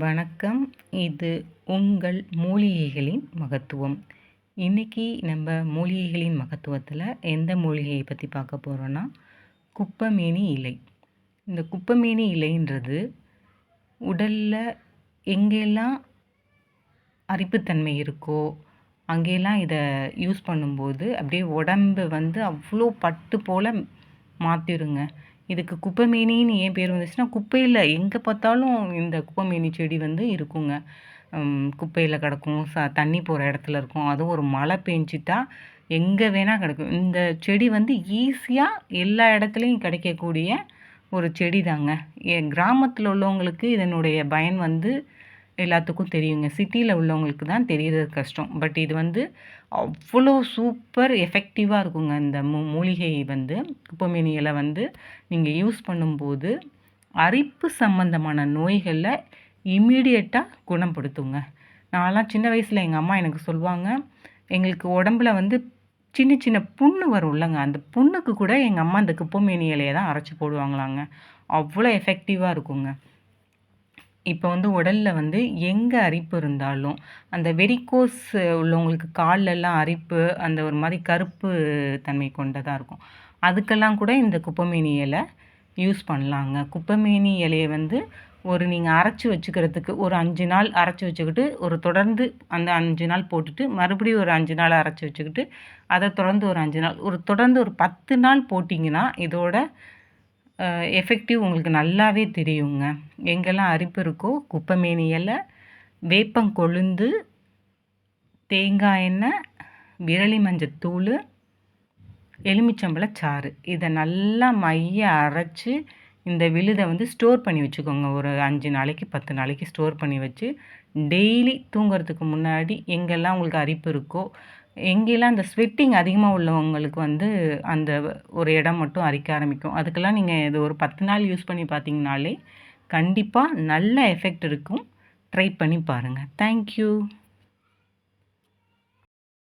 வணக்கம். இது உங்கள் மூலிகைகளின் மகத்துவம். இன்னைக்கு நம்ம மூலிகைகளின் மகத்துவத்தில் எந்த மூலிகையை பற்றி பார்க்க போகிறோன்னா, குப்பைமேனி இலை. இந்த குப்பைமேனி இலைன்றது உடலில் எங்கெல்லாம் அரிப்புத்தன்மை இருக்கோ அங்கெல்லாம் இதை யூஸ் பண்ணும்போது அப்படியே உடம்பு அவ்வளோ பட்டு போல் மாற்றிடுங்க. இதுக்கு குப்பைமேனின்னு ஏன் பேர் வந்துச்சுன்னா, குப்பையில் எங்கே பார்த்தாலும் இந்த குப்பைமேனி செடி இருக்குங்க. குப்பையில் கிடக்கும், தண்ணி போகிற இடத்துல இருக்கும். அதுவும் ஒரு மழை பெஞ்சிட்டா எங்கே வேணால் கிடக்கும். இந்த செடி ஈஸியாக எல்லா இடத்துலையும் கிடைக்கக்கூடிய ஒரு செடி தாங்க. என் கிராமத்தில் உள்ளவங்களுக்கு இதனுடைய பயன் எல்லாத்துக்கும் தெரியுங்க. சிட்டியில் உள்ளவங்களுக்கு தான் தெரியறது கஷ்டம். பட் இது அவ்வளோ சூப்பர் எஃபெக்டிவாக இருக்குங்க. இந்த மூலிகை குப்பைமேனி இலை நீங்கள் யூஸ் பண்ணும்போது அரிப்பு சம்மந்தமான நோய்களை இம்மீடியட்டாக குணப்படுத்துங்க. நான்லாம் சின்ன வயசில் எங்கள் அம்மா எனக்கு சொல்லுவாங்க, எங்களுக்கு உடம்புல சின்ன சின்ன புண்ணு வரும் இல்லைங்க, அந்த புண்ணுக்கு கூட எங்கள் அம்மா இந்த குப்பைமேனி இலையை தான் அரைச்சி போடுவாங்களாங்க. அவ்வளோ எஃபெக்டிவாக இருக்குங்க. இப்போ உடலில் எங்கே அரிப்பு இருந்தாலும், அந்த வெரிகோஸ் உள்ளவங்களுக்கு கால்லெல்லாம் அரிப்பு, அந்த ஒரு மாதிரி கருப்பு தன்மை கொண்டதாக இருக்கும். அதுக்கெல்லாம் கூட இந்த குப்பைமேனி இலை யூஸ் பண்ணலாங்க. குப்பைமேனி இலையை நீங்கள் அரைச்சி வச்சுக்கிறதுக்கு ஒரு 5 நாள் அரைச்சி வச்சுக்கிட்டு, தொடர்ந்து அந்த 5 நாள் போட்டுட்டு, மறுபடியும் ஒரு 5 நாள் அரைச்சி வச்சுக்கிட்டு, அதை தொடர்ந்து ஒரு 5 நாள், தொடர்ந்து ஒரு 10 நாள் போட்டிங்கன்னா இதோட எஃபெக்டிவ் உங்களுக்கு நல்லாவே தெரியுங்க. எங்கெல்லாம் அரிப்பு இருக்கோ குப்பைமேனி இலை, வேப்பங்கொழுந்து, தேங்காய் எண்ணெய், விரலி மஞ்சத்தூள், எலுமிச்சம்பழச்சாறு இதை நல்லா மைய அரைச்சி இந்த விழுதை ஸ்டோர் பண்ணி வச்சுக்கோங்க. ஒரு 5 நாளைக்கு 10 நாளைக்கு ஸ்டோர் பண்ணி வச்சு, டெய்லி தூங்குறதுக்கு முன்னாடி எங்கெல்லாம் உங்களுக்கு அரிப்பு இருக்கோ, எங்கெல்லாம் இந்த ஸ்வெட்டிங் அதிகமாக உள்ளவங்களுக்கு அந்த ஒரு இடம் மட்டும் அரிக்க ஆரம்பிக்கும். அதுக்கெல்லாம் நீங்கள் இது ஒரு 10 நாள் யூஸ் பண்ணி பார்த்தீங்கனாலே கண்டிப்பாக நல்ல எஃபெக்ட் இருக்கும். ட்ரை பண்ணி பாருங்கள். தேங்க்யூ.